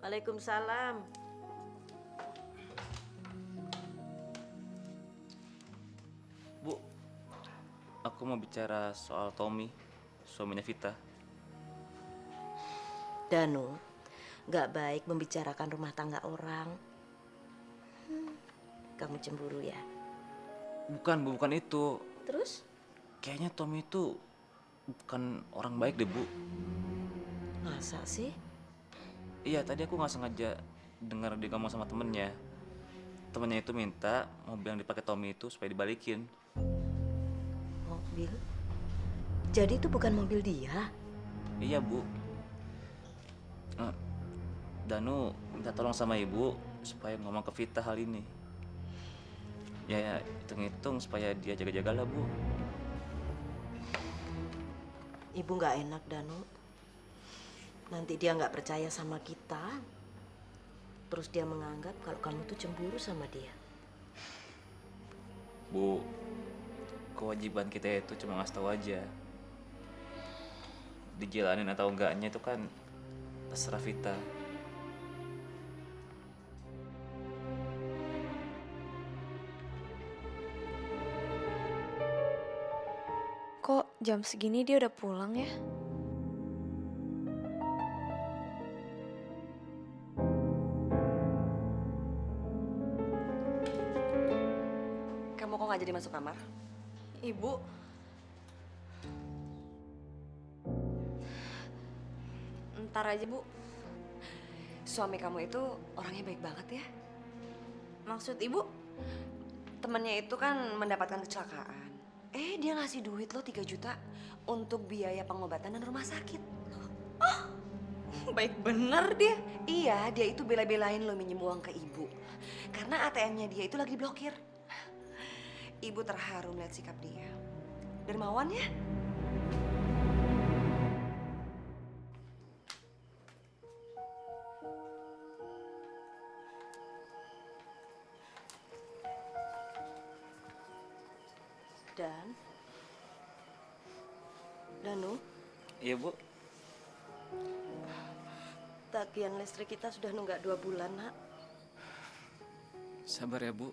Waalaikumsalam. Bu, aku mau bicara soal Tommy, suaminya Vita. Danu, nggak baik membicarakan rumah tangga orang. Kamu cemburu ya? Bukan, Bu, bukan itu. Terus? Kayaknya Tommy itu bukan orang baik deh, Bu. Masa sih? Iya, tadi aku nggak sengaja dengar dia ngomong sama temennya. Temennya itu minta mobil yang dipakai Tommy itu supaya dibalikin. Mobil? Jadi itu bukan mobil dia? Iya, Bu. Danu minta tolong sama ibu supaya ngomong ke Vita hal ini. Ya, hitung-hitung supaya dia jaga-jaga lah, Bu. Ibu nggak enak, Danu. Nanti dia nggak percaya sama kita. Terus dia menganggap kalau kamu tuh cemburu sama dia. Bu, kewajiban kita itu cuma ngasih tahu aja. Dijalanin atau enggaknya itu kan terserah Vita. Kok jam segini dia udah pulang ya? Kamu kok nggak jadi masuk kamar? Ibu, ntar aja Bu. Suami kamu itu orangnya baik banget ya. Maksud Ibu? Temennya itu kan mendapatkan kecelakaan. Dia ngasih duit lo 3 juta untuk biaya pengobatan dan rumah sakit. Baik bener dia. Iya, dia itu bela-belain lo minjem uang ke ibu. Karena ATM-nya dia itu lagi diblokir. Ibu terharu melihat sikap dia. Dermawan ya? Danu, Iya, Bu. tagihan listrik kita sudah nunggak 2 bulan, Nak. Sabar ya, Bu.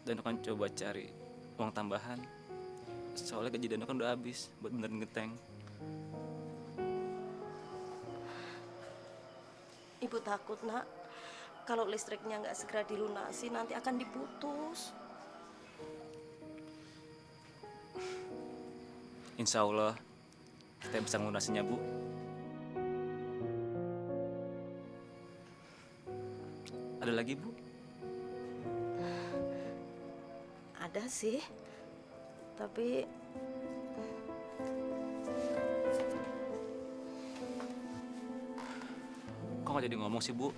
Danu kan coba cari uang tambahan. Soalnya gaji Danu kan udah habis buat benerin genteng. Ibu takut, Nak. Kalau listriknya nggak segera dilunasi, nanti akan diputus. Insya Allah kita bisa ngelunasinya, Bu. Ada lagi, Bu? Ada sih, tapi Kok nggak jadi ngomong sih, Bu?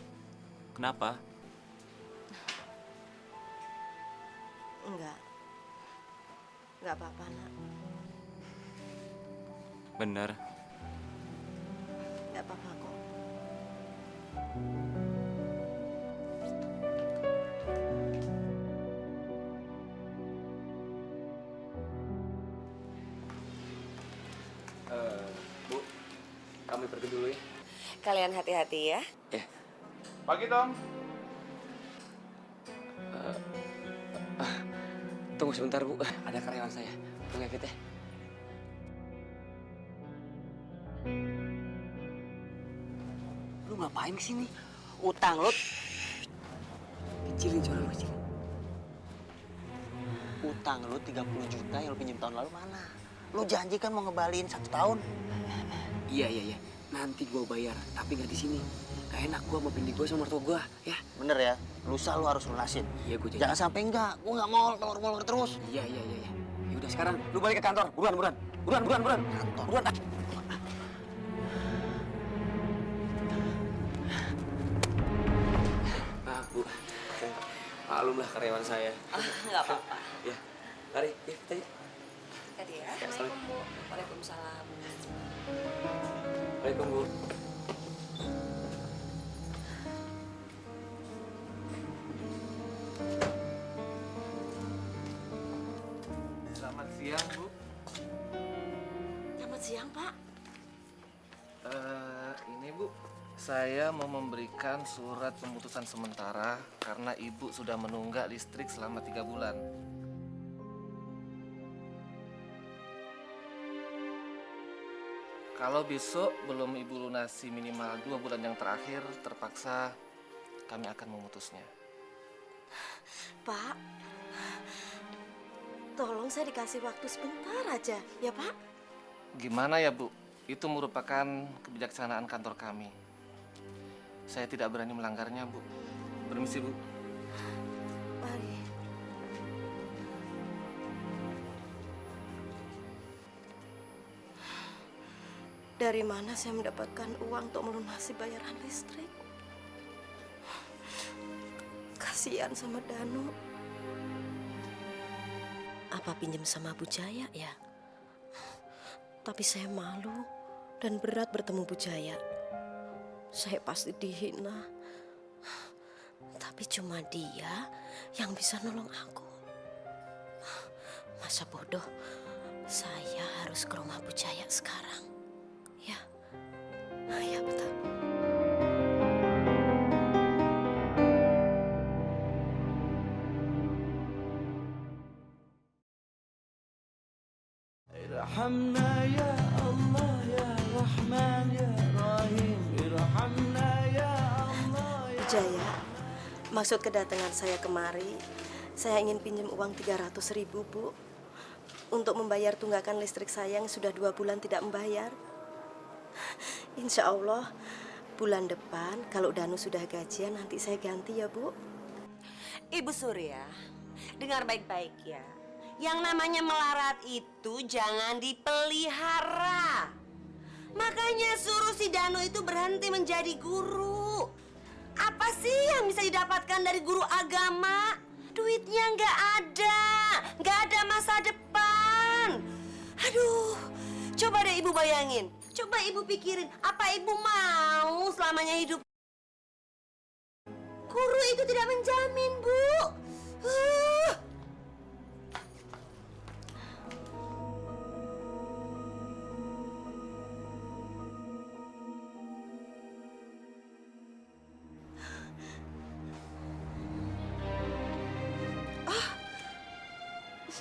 Kenapa? nggak apa-apa, Nak. Bener. Nggak apa-apa kok. Bu, kami pergi dulu ya. Kalian hati-hati ya. Pagi, Tom. Tunggu sebentar, Bu. Ada karyawan saya. Tunggu ya, Fit ya. Lu ngapain kesini? Utang lu. Kecilin suara lu, kecilin. Utang lu 30 juta yang lu pinjam tahun lalu mana? Lu janji kan mau ngebaliin 1 tahun. Iya. Nanti gua bayar, tapi nggak di sini. Gak enak gua mau bini gua sama mertua gua, ya. Bener ya, lusa lu harus lunasin. Iya, gua janji. Jangan sampai enggak, gua nggak mau molor-molor terus. Iya. Ya udah sekarang lu balik ke kantor. Buruan. Kantor. Buruan. Bu. Maklumlah karyawan saya. Nggak apa-apa. Ya. Mari, ya kita yuk. Tadi ya. Assalamualaikum, Bu. Waalaikumsalam. Waalaikumsalam, Bu. Selamat siang, Bu. Selamat siang, Pak. Ini, Bu, Saya mau memberikan surat pemutusan sementara karena ibu sudah menunggak listrik selama 3 bulan. Kalau besok belum ibu lunasi minimal 2 bulan yang terakhir, terpaksa kami akan memutusnya. Pak, tolong saya dikasih waktu sebentar aja, ya Pak? Gimana ya Bu? Itu merupakan kebijaksanaan kantor kami. Saya tidak berani melanggarnya, Bu. Permisi, Bu. Mari. Dari mana saya mendapatkan uang untuk melunasi bayaran listrik? Kasihan sama Danu. Apa pinjam sama Bu Jaya ya? Tapi saya malu dan berat bertemu Bu Jaya. Saya pasti dihina. Tapi cuma dia yang bisa nolong aku. Masa bodoh, saya harus ke rumah Bu Jaya sekarang. Ya, ya betul. ارحمنا يا الله يا رحمن يا رحيم ارحمنا يا الله Bu Jaya, maksud kedatangan saya kemari, saya ingin pinjam uang 300.000, Bu. Untuk membayar tunggakan listrik saya yang sudah 2 bulan tidak membayar. Insya Allah, bulan depan kalau Danu sudah gajian nanti saya ganti ya, Bu. Ibu Surya, dengar baik-baik ya. Yang namanya melarat itu jangan dipelihara. Makanya suruh si Danu itu berhenti menjadi guru. Apa sih yang bisa didapatkan dari guru agama? Duitnya nggak ada masa depan. Aduh, coba deh ibu bayangin. Coba ibu pikirin, apa ibu mau selamanya hidup? Guru itu tidak menjamin, Bu.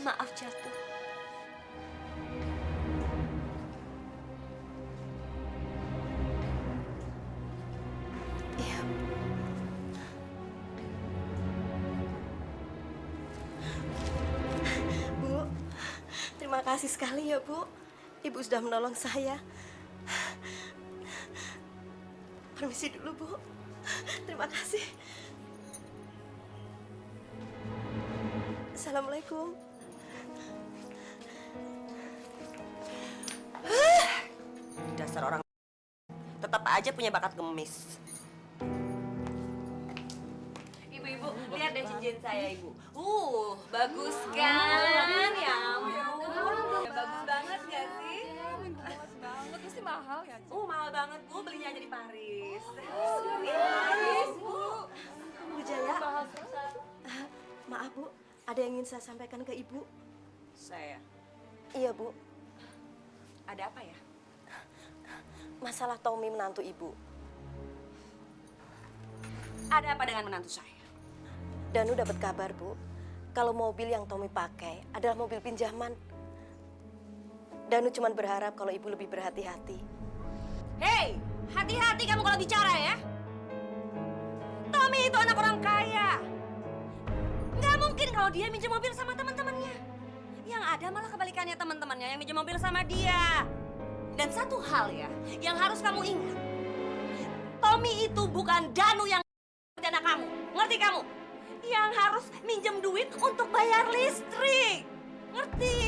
Maaf jatuh. Iya. Bu, terima kasih sekali ya, Bu. Ibu sudah menolong saya. Permisi dulu, Bu. Terima kasih. Assalamualaikum. Dasar orang tetap aja punya bakat ngemis. Ibu-ibu, lihat deh cincin saya, Ibu. Bagus kan? Ya ampun. Bagus banget gak sih? Bagus banget, pasti mahal ya? Mahal banget, Bu. Belinya aja di Paris. Di Paris, Bu. Bu Jaya. Maaf, Bu. Ada yang ingin saya sampaikan ke Ibu. Saya. Iya, Bu. Ada apa ya? Masalah Tommy menantu Ibu. Ada apa dengan menantu saya? Danu dapat kabar, Bu. Kalau mobil yang Tommy pakai adalah mobil pinjaman. Danu cuma berharap kalau Ibu lebih berhati-hati. Hei, hati-hati kamu kalau bicara ya. Tommy itu anak orang kaya. Nggak mungkin kalau dia minjem mobil sama teman-temannya. Yang ada malah kebalikannya, teman-temannya yang minjem mobil sama dia. Dan satu hal ya, yang harus kamu ingat. Tommy itu bukan Danu yang anak kamu. Ngerti kamu? Yang harus minjem duit untuk bayar listrik. Ngerti?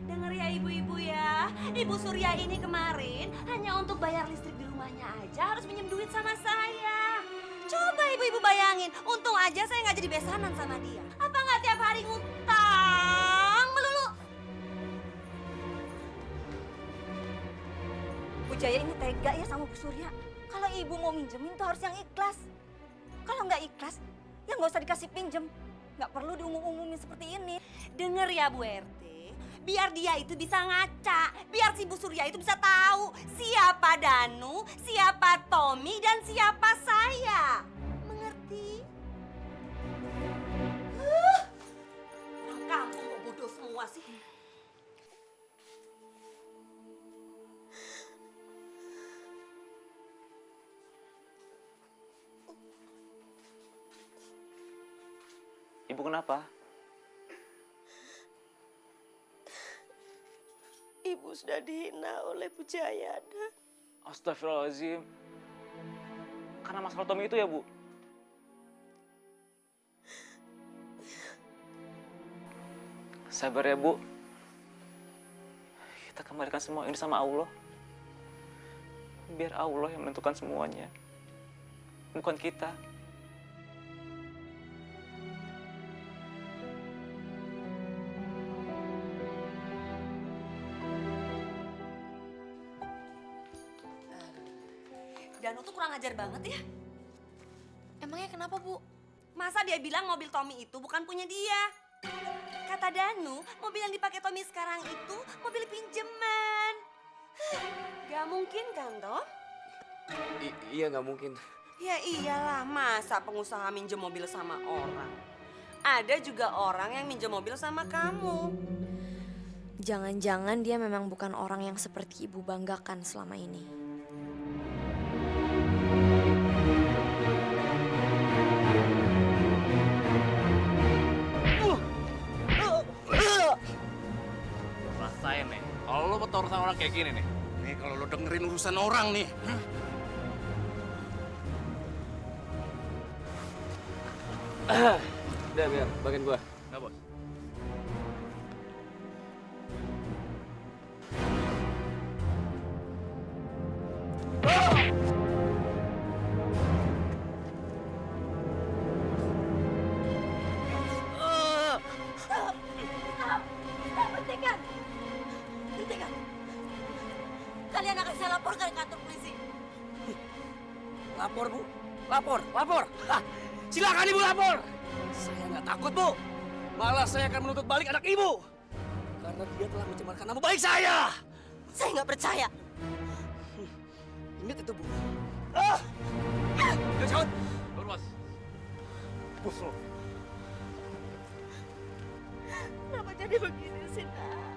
Dengar ya ibu-ibu ya. Ibu Surya ini kemarin hanya untuk bayar listrik di rumahnya aja harus minjem duit sama saya. Coba ibu-ibu bayangin, untung aja saya nggak jadi besanan sama dia. Apa nggak tiap hari ngutang melulu? Bu Jaya ini tega ya sama Bu Surya. Kalau ibu mau minjemin tuh harus yang ikhlas. Kalau nggak ikhlas, ya nggak usah dikasih pinjem. Nggak perlu diumum-umumin seperti ini. Dengar ya Bu RT, Biar dia itu bisa ngaca, biar si Bu Surya itu bisa tahu siapa Danu, siapa Tommy, dan siapa saya. Mengerti? Orang kampung kok bodoh semua sih. Ibu kenapa? Ibu sudah dihina oleh Bu Jayada. Astagfirullahaladzim. Karena masalah Tommy itu ya, Bu? Sabar ya, Bu. Kita kembalikan semua ini sama Allah. Biar Allah yang menentukan semuanya. Bukan kita. Danu tuh kurang ajar banget ya. Emangnya kenapa, Bu? Masa dia bilang mobil Tommy itu bukan punya dia? Kata Danu, mobil yang dipakai Tommy sekarang itu mobil pinjeman. Gak mungkin kan, Tom? Iya nggak mungkin. Ya iyalah, masa pengusaha minjem mobil sama orang? Ada juga orang yang minjem mobil sama kamu. Jangan-jangan dia memang bukan orang yang seperti ibu banggakan selama ini. Rasain nih, kalau lo betul urusan orang kayak gini nih. Nih kalau lo dengerin urusan orang nih. Udah biar bagian gua. Nggak, Bos. Hentikan! Hentikan! Kalian akan saya laporkan ke kantor polisi. Lapor, Bu. Lapor, lapor. Ah, silakan Ibu lapor. Saya nggak takut, Bu. Malah saya akan menuntut balik anak Ibu. Karena dia telah mencemarkan nama baik saya. Saya nggak percaya. Ingat itu, Bu. Ah! Ayo, Cawan. Bos. Bos, lo. Kenapa jadi begini sih, Nak?